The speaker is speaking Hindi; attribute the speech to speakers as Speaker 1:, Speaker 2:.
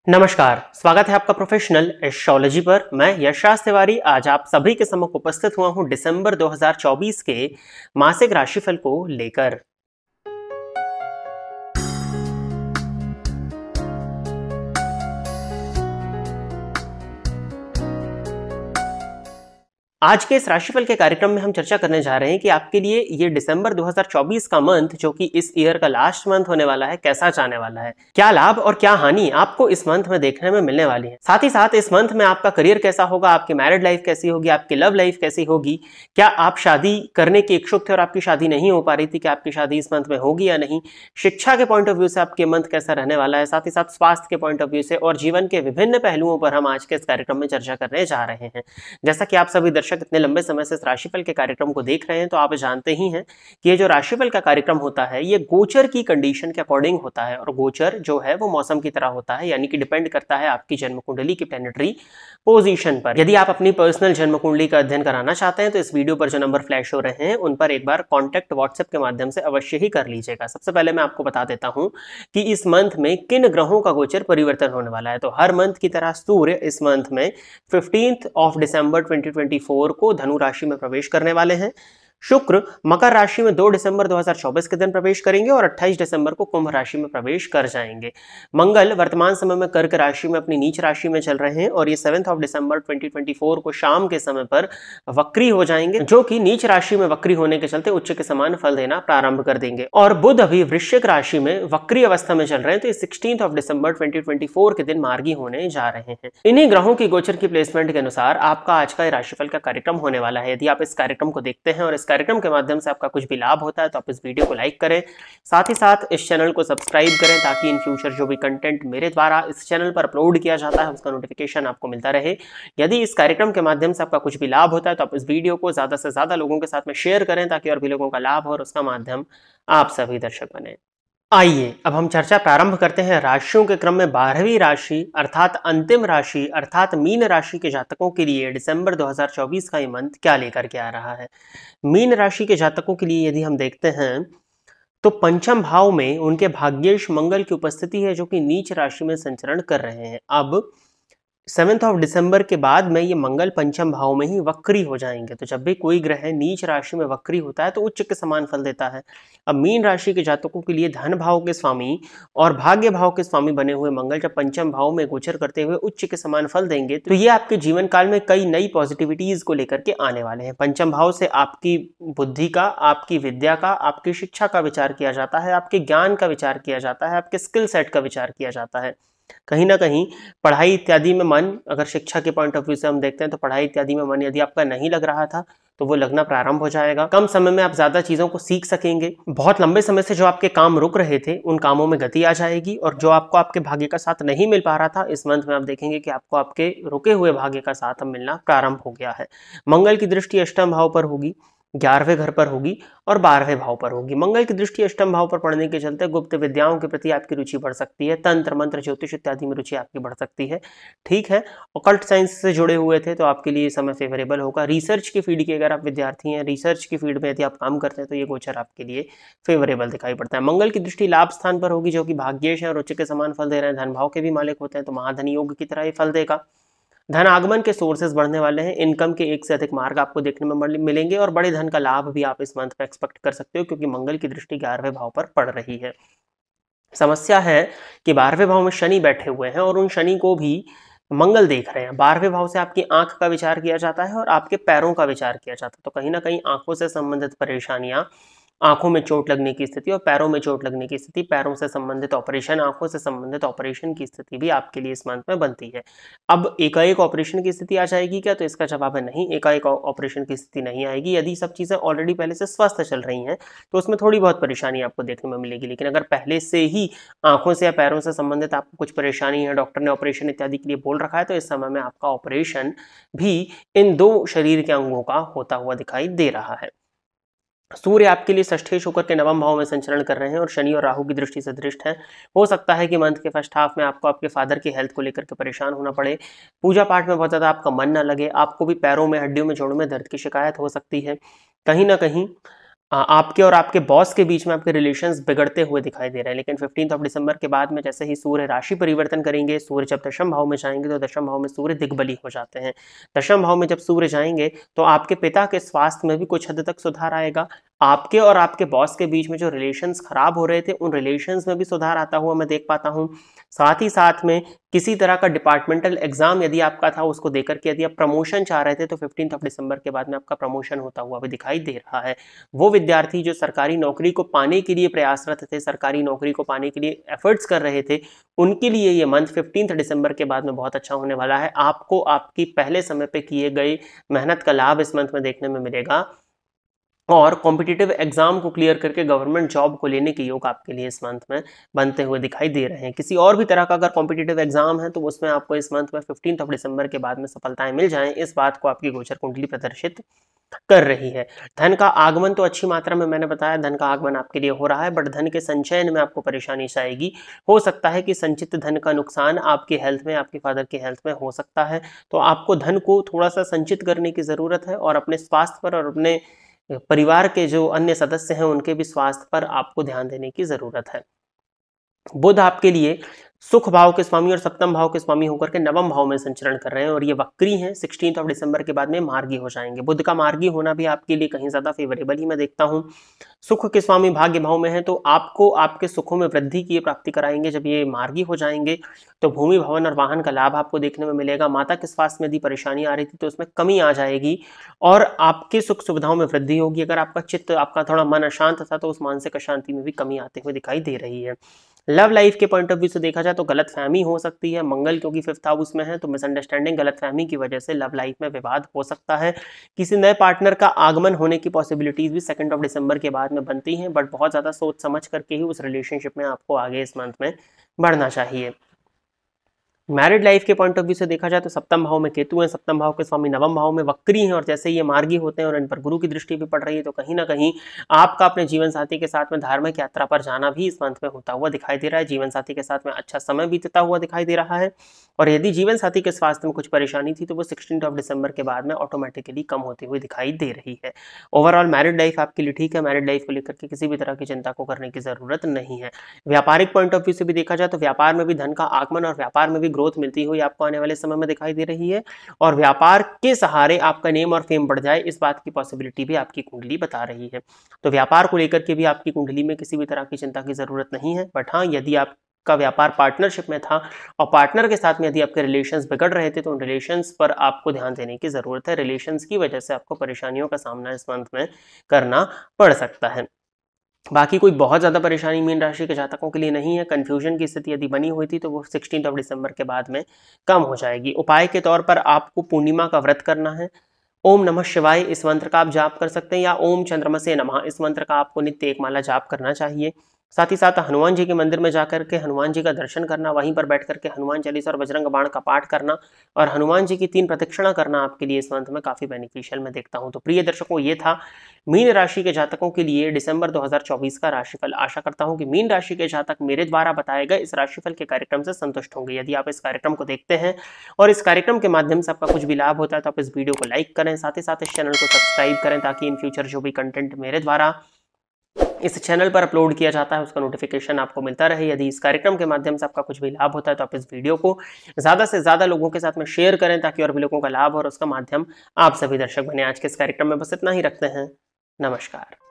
Speaker 1: नमस्कार, स्वागत है आपका प्रोफेशनल एस्ट्रोलॉजी पर। मैं यशराज तिवारी आज आप सभी के सम्मुख उपस्थित हुआ हूं दिसंबर 2024 के मासिक राशिफल को लेकर। आज के इस राशिफल के कार्यक्रम में हम चर्चा करने जा रहे हैं कि आपके लिए ये दिसंबर 2024 का मंथ, जो कि इस ईयर का लास्ट मंथ होने वाला है, कैसा जाने वाला है, क्या लाभ और क्या हानि आपको इस मंथ में देखने में मिलने वाली है। साथ ही साथ इस मंथ में आपका करियर कैसा होगा, आपकी मैरिड लाइफ कैसी होगी, आपकी लव लाइफ कैसी होगी, क्या आप शादी करने के इच्छुक थे और आपकी शादी नहीं हो पा रही थी, क्या आपकी शादी इस मंथ में होगी या नहीं, शिक्षा के पॉइंट ऑफ व्यू से आपके मंथ कैसा रहने वाला है, साथ ही साथ स्वास्थ्य के पॉइंट ऑफ व्यू से और जीवन के विभिन्न पहलुओं पर हम आज के इस कार्यक्रम में चर्चा करने जा रहे हैं। जैसा कि आप सभी दर्शक इतने लंबे समय से इस राशिफल के कार्यक्रम को देख रहे हैं, तो आप जानते ही हैं कि ये जो राशिफल का कार्यक्रम होता है ये गोचर की कंडीशन के अकॉर्डिंग होता है, और गोचर जो है वो मौसम की तरह होता है, यानी कि डिपेंड करता है आपकी जन्म कुंडली की प्लैनेटरी पोजीशन पर। यदि आप अपनी पर्सनल जन्म कुंडली का अध्ययन कराना चाहते हैं तो इस वीडियो पर जो नंबर फ्लैश हो रहे हैं उन पर एक बार कॉन्टैक्ट व्हाट्सएप के माध्यम से अवश्य ही कर लीजिएगा। सबसे पहले मैं आपको बता देता हूं कि इस मंथ में किन ग्रहों का गोचर परिवर्तन होने वाला है। तो हर मंथ की तरह सूर्य इस मंथ में 15 दिसंबर 2024 को धनु राशि में प्रवेश करने वाले हैं। शुक्र मकर राशि में 2 दिसंबर 2024 के दिन प्रवेश करेंगे और 28 दिसंबर को कुंभ राशि में प्रवेश कर जाएंगे। मंगल वर्तमान समय में कर्क राशि में अपनी नीच राशि में चल रहे हैं और ये 7 दिसंबर 2024 को शाम के समय पर वक्री हो जाएंगे, जो कि नीच राशि में वक्री होने के चलते उच्च के समान फल देना प्रारंभ कर देंगे। और बुध अभी वृश्चिक राशि में वक्री अवस्था में चल रहे हैं, तो 16 दिसंबर 2024 के दिन मार्गी होने जा रहे हैं। इन्हीं ग्रहों की गोचर की प्लेसमेंट के अनुसार आपका आज का राशिफल का कार्यक्रम होने वाला है। यदि आप इस कार्यक्रम को देखते हैं और इस कार्यक्रम के माध्यम से आपका कुछ भी लाभ होता है तो आप इस वीडियो को लाइक करें, साथ ही साथ इस चैनल को सब्सक्राइब करें, ताकि इन फ्यूचर जो भी कंटेंट मेरे द्वारा इस चैनल पर अपलोड किया जाता है उसका नोटिफिकेशन आपको मिलता रहे। यदि इस कार्यक्रम के माध्यम से आपका कुछ भी लाभ होता है तो आप इस वीडियो को ज्यादा से ज्यादा लोगों के साथ में शेयर करें, ताकि और भी लोगों का लाभ हो और उसका माध्यम आप सभी दर्शक बने। आइए अब हम चर्चा प्रारंभ करते हैं राशियों के क्रम में 12वीं राशि अर्थात अंतिम राशि अर्थात मीन राशि के जातकों के लिए दिसंबर 2024 का ये मंथ क्या लेकर के आ रहा है। मीन राशि के जातकों के लिए यदि हम देखते हैं तो पंचम भाव में उनके भाग्येश मंगल की उपस्थिति है, जो कि नीच राशि में संचरण कर रहे हैं। अब 7 दिसंबर के बाद में ये मंगल पंचम भाव में ही वक्री हो जाएंगे। तो जब भी कोई ग्रह नीच राशि में वक्री होता है तो उच्च के समान फल देता है। अब मीन राशि के जातकों के लिए धन भाव के स्वामी और भाग्य भाव के स्वामी बने हुए मंगल जब पंचम भाव में गोचर करते हुए उच्च के समान फल देंगे, तो ये आपके जीवन काल में कई नई पॉजिटिविटीज को लेकर के आने वाले हैं। पंचम भाव से आपकी बुद्धि का, आपकी विद्या का, आपकी शिक्षा का विचार किया जाता है, आपके ज्ञान का विचार किया जाता है, आपके स्किल सेट का विचार किया जाता है। कहीं ना कहीं पढ़ाई इत्यादि में मन, अगर शिक्षा के पॉइंट ऑफ व्यू से हम देखते हैं तो पढ़ाई इत्यादि में मन यदि आपका नहीं लग रहा था तो वो लगना प्रारंभ हो जाएगा। कम समय में आप ज्यादा चीजों को सीख सकेंगे। बहुत लंबे समय से जो आपके काम रुक रहे थे उन कामों में गति आ जाएगी, और जो आपको आपके भाग्य का साथ नहीं मिल पा रहा था इस मंथ में आप देखेंगे कि आपको आपके रुके हुए भाग्य का साथ मिलना प्रारंभ हो गया है। मंगल की दृष्टि अष्टम भाव पर होगी, 11वें घर पर होगी और 12वें भाव पर होगी। मंगल की दृष्टि अष्टम भाव पर पड़ने के चलते गुप्त विद्याओं के प्रति आपकी रुचि बढ़ सकती है, तंत्र मंत्र ज्योतिष इत्यादि में रुचि आपकी बढ़ सकती है। ठीक है, ऑकल्ट साइंस से जुड़े हुए थे तो आपके लिए समय फेवरेबल होगा। रिसर्च की फील्ड के अगर आप विद्यार्थी हैं, रिसर्च की फील्ड में यदि आप काम करते हैं तो ये गोचर आपके लिए फेवरेबल दिखाई पड़ता है। मंगल की दृष्टि लाभ स्थान पर होगी, जो कि भाग्येश है और उच्च के समान फल दे रहे हैं, धन भाव के भी मालिक होते हैं, तो महाधनी योग की तरह ये फल देगा। धन आगमन के सोर्सेज बढ़ने वाले हैं, इनकम के एक से अधिक मार्ग आपको देखने में मिलेंगे और बड़े धन का लाभ भी आप इस मंथ में एक्सपेक्ट कर सकते हो, क्योंकि मंगल की दृष्टि 11वें भाव पर पड़ रही है। समस्या है कि 12वें भाव में शनि बैठे हुए हैं और उन शनि को भी मंगल देख रहे हैं। 12वें भाव से आपकी आंख का विचार किया जाता है और आपके पैरों का विचार किया जाता है, तो कहीं ना कहीं आंखों से संबंधित परेशानियां, आंखों में चोट लगने की स्थिति और पैरों में चोट लगने की स्थिति, पैरों से संबंधित ऑपरेशन, आंखों से संबंधित ऑपरेशन की स्थिति भी आपके लिए इस मंथ में बनती है। अब एकाएक ऑपरेशन की स्थिति आ जाएगी क्या, तो इसका जवाब है नहीं, एकाएक ऑपरेशन की स्थिति नहीं आएगी। यदि सब चीजें ऑलरेडी पहले से स्वस्थ चल रही हैं तो उसमें थोड़ी बहुत परेशानी आपको देखने में मिलेगी, लेकिन अगर पहले से ही आंखों से या पैरों से संबंधित आपको कुछ परेशानी है, डॉक्टर ने ऑपरेशन इत्यादि के लिए बोल रखा है, तो इस समय में आपका ऑपरेशन भी इन दो शरीर के अंगों का होता हुआ दिखाई दे रहा है। सूर्य आपके लिए षष्ठेश होकर के नवम भाव में संचरण कर रहे हैं और शनि और राहु की दृष्टि से दृष्ट है। हो सकता है कि मंथ के फर्स्ट हाफ में आपको आपके फादर की हेल्थ को लेकर के परेशान होना पड़े, पूजा पाठ में बहुत ज्यादा आपका मन न लगे, आपको भी पैरों में, हड्डियों में, जोड़ों में दर्द की शिकायत हो सकती है। कहीं ना कहीं आपके और आपके बॉस के बीच में आपके रिलेशंस बिगड़ते हुए दिखाई दे रहे हैं। लेकिन 15 दिसंबर के बाद में जैसे ही सूर्य राशि परिवर्तन करेंगे, सूर्य जब दशम भाव में जाएंगे तो दशम भाव में सूर्य दिग्बली हो जाते हैं। दशम भाव में जब सूर्य जाएंगे तो आपके पिता के स्वास्थ्य में भी कुछ हद तक सुधार आएगा। आपके और आपके बॉस के बीच में जो रिलेशंस खराब हो रहे थे उन रिलेशंस में भी सुधार आता हुआ मैं देख पाता हूँ। साथ ही साथ में किसी तरह का डिपार्टमेंटल एग्जाम यदि आपका था उसको देकर के यदि आप प्रमोशन चाह रहे थे तो 15 दिसंबर के बाद में आपका प्रमोशन होता हुआ भी दिखाई दे रहा है। वो विद्यार्थी जो सरकारी नौकरी को पाने के लिए प्रयासरत थे, सरकारी नौकरी को पाने के लिए एफर्ट्स कर रहे थे, उनके लिए ये मंथ 15 दिसंबर के बाद में बहुत अच्छा होने वाला है। आपको आपकी पहले समय पे किए गए मेहनत का लाभ इस मंथ में देखने में मिलेगा और कॉम्पिटिटिव एग्जाम को क्लियर करके गवर्नमेंट जॉब को लेने के योग आपके लिए इस मंथ में बनते हुए दिखाई दे रहे हैं। किसी और भी तरह का अगर कॉम्पिटिटिव एग्जाम है तो उसमें आपको इस मंथ में 15 दिसंबर के बाद में सफलताएं मिल जाएं, इस बात को आपकी गोचर कुंडली प्रदर्शित कर रही है। धन का आगमन तो अच्छी मात्रा में मैंने बताया धन का आगमन आपके लिए हो रहा है, बट धन के संचयन में आपको परेशानी आएगी। हो सकता है कि संचित धन का नुकसान आपके हेल्थ में, आपके फादर के हेल्थ में हो सकता है, तो आपको धन को थोड़ा सा संचित करने की जरूरत है और अपने स्वास्थ्य पर और अपने परिवार के जो अन्य सदस्य हैं उनके भी स्वास्थ्य पर आपको ध्यान देने की जरूरत है। बुध आपके लिए सुख भाव के स्वामी और सप्तम भाव के स्वामी होकर के नवम भाव में संचरण कर रहे हैं और ये वक्री हैं। 16 दिसंबर के बाद में मार्गी हो जाएंगे। बुध का मार्गी होना भी आपके लिए कहीं ज्यादा फेवरेबल ही मैं देखता हूं। सुख के स्वामी भाग्य भाव में है तो आपको आपके सुखों में वृद्धि की प्राप्ति कराएंगे। जब ये मार्गी हो जाएंगे तो भूमि भवन और वाहन का लाभ आपको देखने में मिलेगा। माता के स्वास्थ्य में यदि परेशानी आ रही थी तो उसमें कमी आ जाएगी और आपके सुख सुविधाओं में वृद्धि होगी। अगर आपका चित्त, आपका थोड़ा मन अशांत था तो उस मानसिक अशांति में भी कमी आते हुए दिखाई दे रही है। लव लाइफ के पॉइंट ऑफ व्यू से देखा जाए तो गलतफहमी हो सकती है। मंगल क्योंकि 5th हाउस में है तो मिसअंडरस्टैंडिंग, गलतफहमी की वजह से लव लाइफ में विवाद हो सकता है। किसी नए पार्टनर का आगमन होने की पॉसिबिलिटीज भी 2 दिसंबर के बाद में बनती हैं, बट बहुत ज्यादा सोच समझ करके ही उस रिलेशनशिप में आपको आगे इस मंथ में बढ़ना चाहिए। मैरिड लाइफ के पॉइंट ऑफ व्यू से देखा जाए तो सप्तम भाव में केतु है, सप्तम भाव के स्वामी नवम भाव में वक्री हैं और जैसे ये मार्गी होते हैं और इन पर गुरु की दृष्टि भी पड़ रही है तो कहीं ना कहीं आपका अपने जीवन साथी के साथ में धार्मिक यात्रा पर जाना भी इस मंथ में होता हुआ दिखाई दे रहा है। जीवन साथी के साथ में अच्छा समय बीतता हुआ दिखाई दे रहा है और यदि जीवन साथी के स्वास्थ्य में कुछ परेशानी थी तो वो 16 दिसंबर के बाद में ऑटोमेटिकली कम होती हुई दिखाई दे रही है। ओवरऑल मैरिड लाइफ आपके लिए ठीक है। मैरिड लाइफ को लेकर के किसी भी तरह की चिंता को करने की जरूरत नहीं है। व्यापारिक पॉइंट ऑफ व्यू से भी देखा जाए तो व्यापार में भी धन का आगमन और व्यापार में भी ग्रोथ मिलती हुई आपको आने वाले समय में दिखाई दे रही है और व्यापार के सहारे आपका नेम और फेम बढ़ जाए इस बात की पॉसिबिलिटी भी आपकी कुंडली बता रही है। तो व्यापार को लेकर के भी आपकी कुंडली में किसी भी तरह की चिंता की जरूरत नहीं है। बट हाँ, यदि आपका व्यापार पार्टनरशिप में था और पार्टनर के साथ में यदि आपके रिलेशंस बिगड़ रहे थे तो उन रिलेशंस पर आपको ध्यान देने की जरूरत है। रिलेशंस की वजह से आपको परेशानियों का सामना इस मंथ में करना पड़ सकता है। बाकी कोई बहुत ज़्यादा परेशानी मीन राशि के जातकों के लिए नहीं है। कंफ्यूजन की स्थिति यदि बनी हुई थी तो वो 16 दिसंबर के बाद में कम हो जाएगी। उपाय के तौर पर आपको पूर्णिमा का व्रत करना है। ओम नमः शिवाय इस मंत्र का आप जाप कर सकते हैं या ओम चंद्रमसे नमः इस मंत्र का आपको नित्य एक माला जाप करना चाहिए। साथ ही साथ हनुमान जी के मंदिर में जाकर के हनुमान जी का दर्शन करना, वहीं पर बैठ करके हनुमान चालीसा और बजरंग बाण का पाठ करना और हनुमान जी की 3 प्रदक्षिणा करना आपके लिए इस मंथ में काफी बेनिफिशियल मैं देखता हूं। तो प्रिय दर्शकों, ये था मीन राशि के जातकों के लिए दिसंबर 2024 का राशिफल। आशा करता हूं कि मीन राशि के जातक मेरे द्वारा बताए गए इस राशिफल के कार्यक्रम से संतुष्ट होंगे। यदि आप इस कार्यक्रम को देखते हैं और इस कार्यक्रम के माध्यम से आपका कुछ भी लाभ होता है तो आप इस वीडियो को लाइक करें, साथ ही साथ इस चैनल को सब्सक्राइब करें ताकि इन फ्यूचर जो भी कंटेंट मेरे द्वारा इस चैनल पर अपलोड किया जाता है उसका नोटिफिकेशन आपको मिलता रहे। यदि इस कार्यक्रम के माध्यम से आपका कुछ भी लाभ होता है तो आप इस वीडियो को ज़्यादा से ज़्यादा लोगों के साथ में शेयर करें ताकि और भी लोगों का लाभ और उसका माध्यम आप सभी दर्शक बने। आज के इस कार्यक्रम में बस इतना ही रखते हैं। नमस्कार।